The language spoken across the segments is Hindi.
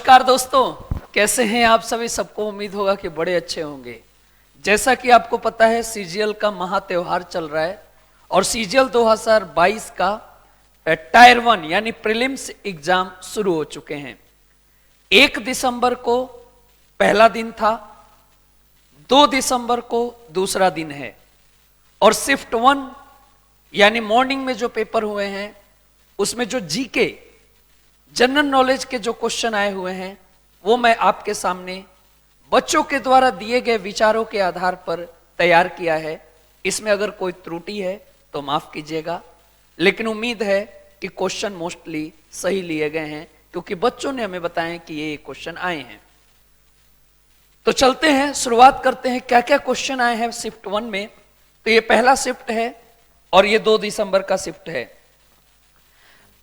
नमस्कार दोस्तों, कैसे हैं आप सभी। सबको उम्मीद होगा कि बड़े अच्छे होंगे। जैसा कि आपको पता है सीजीएल का महा त्योहार चल रहा है और सीजीएल 2022 का टायर 1 यानी प्रीलिम्स एग्जाम शुरू हो चुके हैं। 1 दिसंबर को पहला दिन था, 2 दिसंबर को दूसरा दिन है और शिफ्ट 1 यानी मॉर्निंग में जो पेपर हुए हैं उसमें जो जीके जनरल नॉलेज के जो क्वेश्चन आए हुए हैं वो मैं आपके सामने बच्चों के द्वारा दिए गए विचारों के आधार पर तैयार किया है। इसमें अगर कोई त्रुटि है तो माफ कीजिएगा, लेकिन उम्मीद है कि क्वेश्चन मोस्टली सही लिए गए हैं क्योंकि बच्चों ने हमें बताया कि ये क्वेश्चन आए हैं। तो चलते हैं, शुरुआत करते हैं क्या क्या क्वेश्चन आए हैं शिफ्ट 1 में। तो ये पहला शिफ्ट है और ये 2 दिसंबर का शिफ्ट है।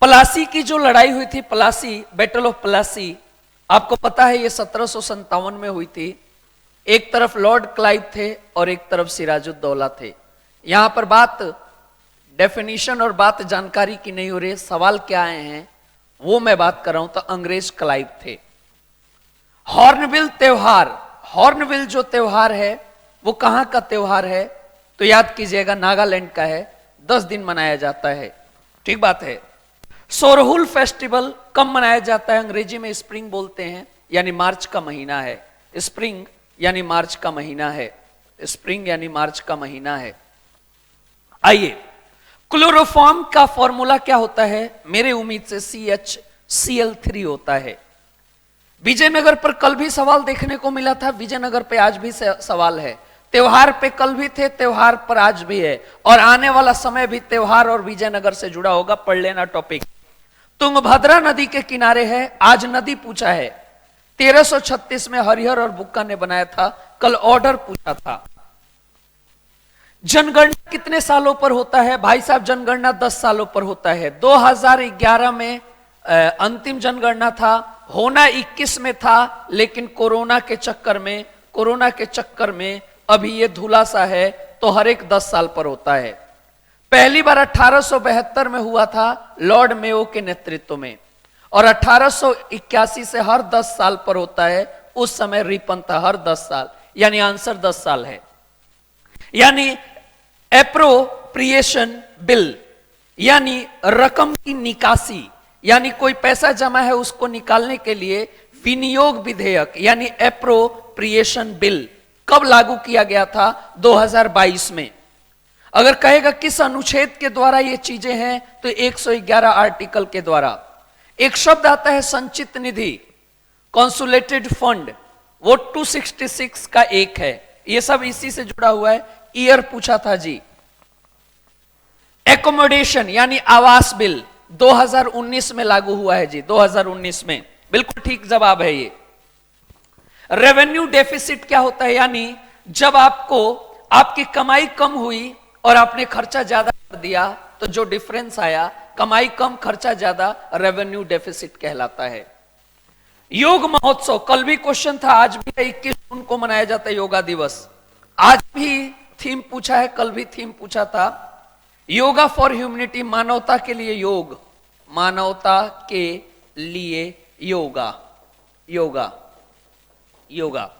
पलासी की जो लड़ाई हुई थी, पलासी, बैटल ऑफ पलासी, आपको पता है ये 1757 में हुई थी। एक तरफ लॉर्ड क्लाइव थे और एक तरफ सिराजुद्दौला थे। यहां पर बात डेफिनेशन और बात जानकारी की नहीं हो रही है, सवाल क्या आए हैं वो मैं बात कर रहा हूं। तो अंग्रेज क्लाइव थे। हॉर्नबिल त्योहार, हॉर्नबिल जो त्योहार है वो कहां का त्योहार है तो याद कीजिएगा नागालैंड का है। 10 दिन मनाया जाता है, ठीक बात है। सोरहुल फेस्टिवल कब मनाया जाता है? अंग्रेजी में स्प्रिंग बोलते हैं, यानी मार्च का महीना है। स्प्रिंग यानी मार्च का महीना है, स्प्रिंग यानी मार्च का महीना है। आइए, क्लोरोफॉर्म का फॉर्मूला क्या होता है? मेरे उम्मीद से CHCl3 होता है। विजयनगर पर कल भी सवाल देखने को मिला था, विजयनगर पे आज भी सवाल है। त्योहार पे कल भी थे, त्योहार पर आज भी है और आने वाला समय भी त्योहार और विजयनगर से जुड़ा होगा। पढ़ लेना टॉपिक। तुंगभद्रा नदी के किनारे है, आज नदी पूछा है। 1336 में हरिहर और बुक्का ने बनाया था, कल ऑर्डर पूछा था। जनगणना कितने सालों पर होता है? भाई साहब जनगणना 10 सालों पर होता है। 2011 में अंतिम जनगणना था, होना 21 में था, लेकिन कोरोना के चक्कर में अभी ये धुला सा है, तो हर एक 10 साल पर होता है। पहली बार 1872 में हुआ था लॉर्ड मेयो के नेतृत्व में और 1881 से हर 10 साल पर होता है। उस समय रिपन था, हर 10 साल, यानी आंसर 10 साल है। यानी एप्रोप्रिएशन बिल यानी रकम की निकासी, यानी कोई पैसा जमा है उसको निकालने के लिए विनियोग विधेयक यानी एप्रोप्रिएशन बिल कब लागू किया गया था? 2022 में। अगर कहेगा किस अनुच्छेद के द्वारा ये चीजें हैं तो 111 आर्टिकल के द्वारा। एक शब्द आता है संचित निधि, कॉन्सुलेटेड फंड, वो 266 का एक है। ये सब इसी से जुड़ा हुआ है। ईयर पूछा था जी। एकोमोडेशन यानी आवास बिल 2019 में लागू हुआ है जी, 2019 में। बिल्कुल ठीक जवाब है ये। रेवेन्यू डेफिसिट क्या होता है? यानी जब आपकी कमाई कम हुई और आपने खर्चा ज्यादा कर दिया तो जो डिफरेंस आया, कमाई कम खर्चा ज्यादा, रेवेन्यू डेफिसिट कहलाता है। योग महोत्सव कल भी क्वेश्चन था, आज भी 21 जून को मनाया जाता है योगा दिवस। आज भी थीम पूछा है, कल भी थीम पूछा था। योगा फॉर ह्यूमनिटी, मानवता के लिए योग, मानवता के लिए योगा, योगा, योगा।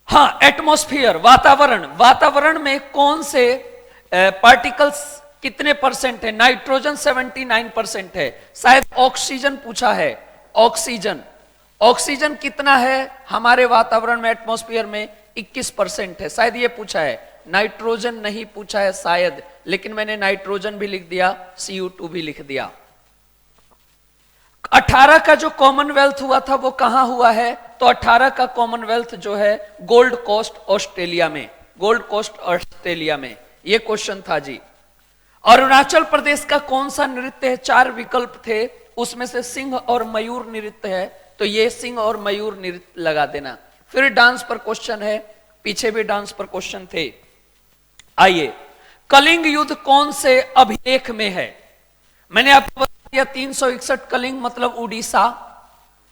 हाँ, एटमॉस्फेयर, वातावरण, वातावरण में कौन से पार्टिकल्स कितने परसेंट है? नाइट्रोजन 79% है। शायद ऑक्सीजन पूछा है, ऑक्सीजन, ऑक्सीजन कितना है हमारे वातावरण में, एटमॉस्फेयर में? 21% है। शायद ये पूछा है, नाइट्रोजन नहीं पूछा है शायद, लेकिन मैंने नाइट्रोजन भी लिख दिया, CO2 भी लिख दिया। 18 का जो कॉमनवेल्थ हुआ था वो कहां हुआ है? तो 18 का कॉमनवेल्थ जो है गोल्ड कोस्ट ऑस्ट्रेलिया में, गोल्ड कोस्ट ऑस्ट्रेलिया में। ये क्वेश्चन था जी। अरुणाचल प्रदेश का कौन सा नृत्य है? 4 विकल्प थे, उसमें से सिंह और मयूर नृत्य है, तो ये सिंह और मयूर नृत्य लगा देना। फिर डांस पर क्वेश्चन है, पीछे भी डांस पर क्वेश्चन थे। आइए, कलिंग युद्ध कौन से अभिलेख में है? मैंने आपको या 361 कलिंग मतलब उड़ीसा,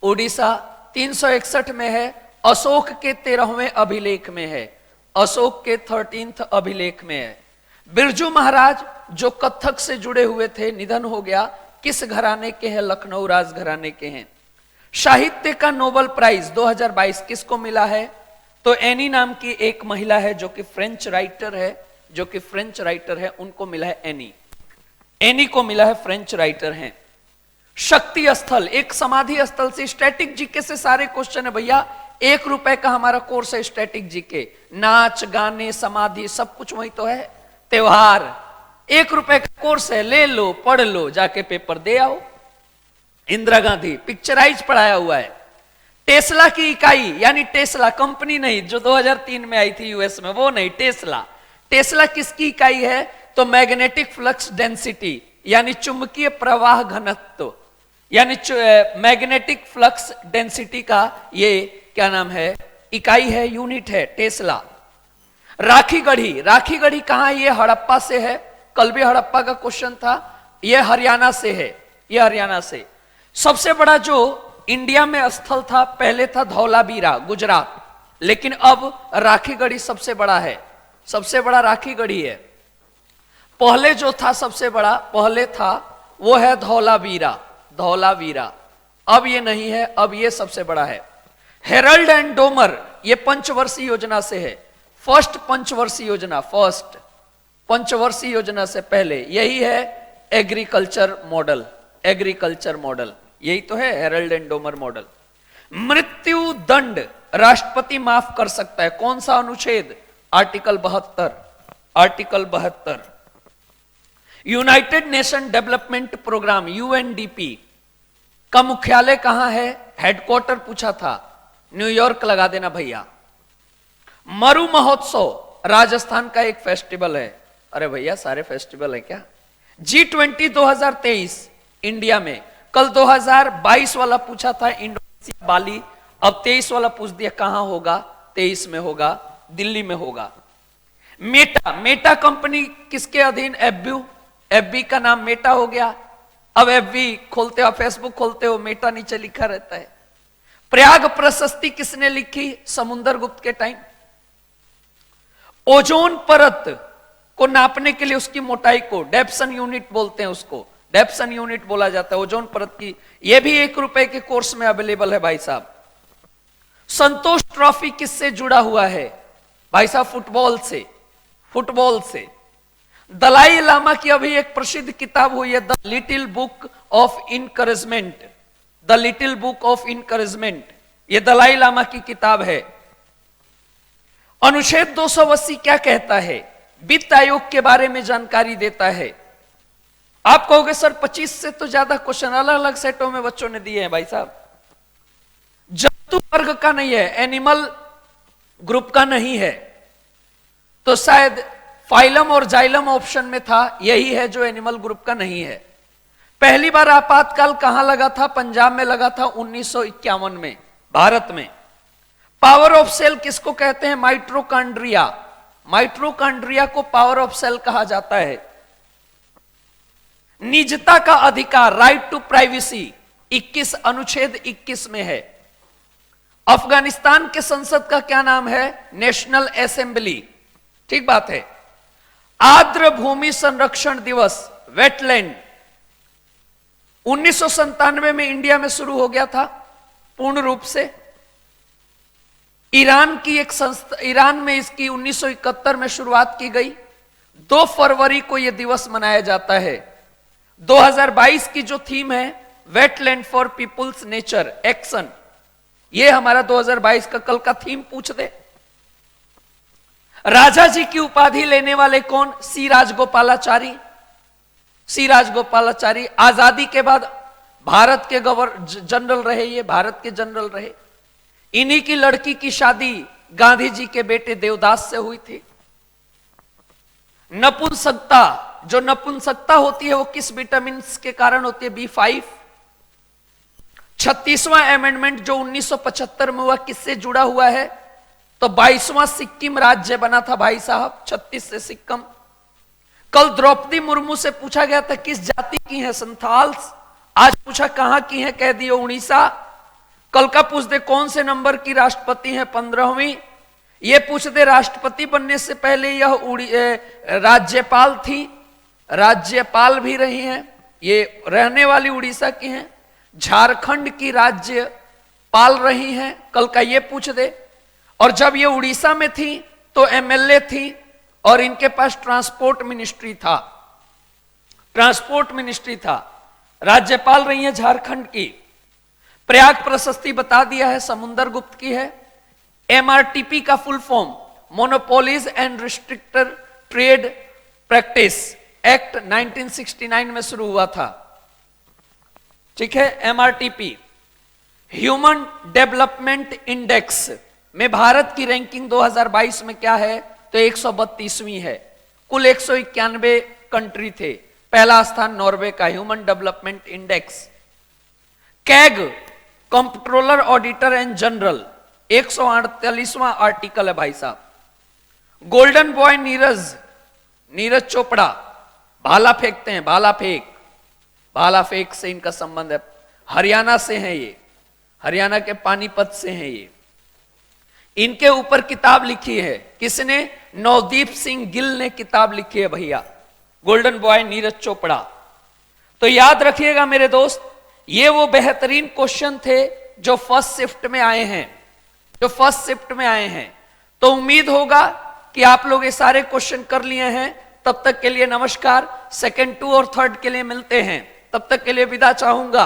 उड़ीसा 361 में है। अशोक के 13वें अभिलेख में है, अशोक के 13th अभिलेख में है। बिरजू महाराज जो कथक से जुड़े हुए थे, निधन हो गया, किस घराने के हैं? लखनऊ राज घराने के हैं। साहित्य का नोबेल प्राइज 2022 किसको मिला है? तो एनी नाम की एक महिला है जो कि फ्रेंच राइटर है, उनको मिला है एनी को मिला है, फ्रेंच राइटर हैं। शक्ति स्थल, एक समाधि स्थल से, स्टैटिक जीके से सारे क्वेश्चन है भैया। 1 रुपए का हमारा कोर्स है स्टैटिक जीके, नाच गाने समाधि सब कुछ वही तो है, त्योहार। 1 रुपए का कोर्स है, ले लो पढ़ लो, जाके पेपर दे आओ। इंदिरा गांधी पिक्चराइज पढ़ाया हुआ है। टेस्ला की इकाई, यानी टेस्ला कंपनी नहीं जो 2003 में आई थी यूएस में, वो नहीं, टेस्ला किसकी इकाई है? तो मैग्नेटिक फ्लक्स डेंसिटी, यानी चुंबकीय प्रवाह घनत्व, यानी मैग्नेटिक फ्लक्स डेंसिटी का ये क्या नाम है, इकाई है, यूनिट है टेस्ला। राखी गढ़ी कहां? ये हड़प्पा से है, कल भी हड़प्पा का क्वेश्चन था। ये हरियाणा से है, ये हरियाणा से। सबसे बड़ा जो इंडिया में स्थल था पहले था धौलावीरा गुजरात, लेकिन अब राखीगढ़ी सबसे बड़ा है, सबसे बड़ा राखीगढ़ी है। पहले जो था सबसे बड़ा, पहले था वो है धौलावीरा, अब ये नहीं है, अब ये सबसे बड़ा है। हेरल्ड एंड डोमर, ये पंचवर्षीय योजना से है, फर्स्ट पंचवर्षीय योजना से पहले यही है एग्रीकल्चर मॉडल, यही तो है हेरल्ड एंड डोमर मॉडल। मृत्यु दंड राष्ट्रपति माफ कर सकता है, कौन सा अनुच्छेद? Article 72। United Nation Development Programme UNDP का मुख्यालय कहां है? हेडक्वार्टर पूछा था, न्यूयॉर्क लगा देना भैया। मरु महोत्सव राजस्थान का एक फेस्टिवल है। अरे भैया सारे फेस्टिवल है क्या? G20 2023 इंडिया में, कल 2022 वाला पूछा था इंडोनेशिया बाली, अब 23 वाला पूछ दिया कहां होगा? 23 में होगा, दिल्ली में होगा। मेटा कंपनी किसके अधीन? एफबी का नाम मेटा हो गया। अब एफबी खोलते हो, फेसबुक खोलते हो, मेटा नीचे लिखा रहता है। प्रयाग प्रशस्ति किसने लिखी? समुद्रगुप्त के टाइम। ओजोन परत को नापने के लिए उसकी मोटाई को डेप्सन यूनिट बोलते हैं, उसको डेप्सन यूनिट बोला जाता है ओजोन परत की। यह भी 1 रुपए के कोर्स में अवेलेबल है भाई साहब। संतोष ट्रॉफी किससे जुड़ा हुआ है भाई साहब? फुटबॉल से। दलाई लामा की अभी एक प्रसिद्ध किताब हुई है, the little book of encouragement, ये दलाई लामा की किताब है। अनुच्छेद 280 क्या कहता है? वित्त आयोग के बारे में जानकारी देता है। आप कहोगे सर 25 से तो ज्यादा क्वेश्चन अलग अलग सेटों में बच्चों ने दिए हैं भाई साहब। जंतु वर्ग का नहीं है, एनिमल ग्रुप का नहीं है, तो शायद फाइलम और जाइलम ऑप्शन में था, यही है जो एनिमल ग्रुप का नहीं है। पहली बार आपातकाल कहां लगा था? पंजाब में लगा था 1951 में, भारत में। पावर ऑफ सेल किसको कहते हैं? माइट्रोकॉन्ड्रिया को पावर ऑफ सेल कहा जाता है। निजता का अधिकार, राइट टू प्राइवेसी, 21 अनुच्छेद 21 में है। अफगानिस्तान के संसद का क्या नाम है? नेशनल असेंबली, ठीक बात है। आर्द्र भूमि संरक्षण दिवस, वेटलैंड, 1997 में इंडिया में शुरू हो गया था पूर्ण रूप से। ईरान की एक संस्था, ईरान में इसकी 1971 में शुरुआत की गई। 2 फरवरी को यह दिवस मनाया जाता है। 2022 की जो थीम है wetland for peoples nature action, यह हमारा 2022 का कल का थीम पूछ दे। राजा जी की उपाधि लेने वाले कौन? सी राजगोपालाचारी। आजादी के बाद भारत के जनरल रहे, ये भारत के जनरल रहे। इन्हीं की लड़की की शादी गांधी जी के बेटे देवदास से हुई थी। नपुंसकता, जो नपुंसकता होती है वो किस विटामिन के कारण होती है? B5। 36वां अमेंडमेंट जो 1975 में हुआ किससे जुड़ा हुआ है? तो 22वां सिक्किम राज्य बना था भाई साहब, 36 से सिक्किम। कल द्रौपदी मुर्मू से पूछा गया था किस जाति की है? संथाल्स। आज पूछा कहां की है? कह दियो उड़ीसा। कल का पूछ दे कौन से नंबर की राष्ट्रपति है? 15वीं। ये पूछ दे राष्ट्रपति बनने से पहले यह राज्यपाल थी, राज्यपाल भी रही हैं, ये रहने वाली उड़ीसा की हैं। झारखंड की पाल रही हैं, कल का ये पूछ दे। और जब ये उड़ीसा में थी तो एमएलए थी और इनके पास ट्रांसपोर्ट मिनिस्ट्री था, ट्रांसपोर्ट मिनिस्ट्री था। राज्यपाल रही है झारखंड की। प्रयाग प्रशस्ति बता दिया है, समुंदर गुप्त की है। एमआरटीपी का full form monopolies and restrictive trade practice act 1969 में शुरू हुआ था, ठीक है। एमआरटीपी ह्यूमन डेवलपमेंट इंडेक्स में भारत की रैंकिंग 2022 में क्या है, तो 132वीं है। कुल 191 कंट्री थे, पहला स्थान नॉर्वे का human development index. CAG controller auditor and general 148वां आर्टिकल है भाई साहब। गोल्डन बॉय नीरज चोपड़ा भाला फेंकते हैं, भाला फेंक से इनका संबंध है, हरियाणा से हैं ये, हरियाणा के पानीपत से हैं ये। इनके ऊपर किताब लिखी है किसने, नवदीप सिंह गिल ने किताब लिखी है भैया, गोल्डन बॉय नीरज चोपड़ा। तो याद रखिएगा मेरे दोस्त, ये वो बेहतरीन क्वेश्चन थे जो फर्स्ट शिफ्ट में आए हैं, तो उम्मीद होगा कि आप लोग ये सारे क्वेश्चन कर लिए हैं। तब तक के लिए नमस्कार। सेकंड 2 और थर्ड के लिए मिलते हैं, तब तक के लिए विदा चाहूंगा।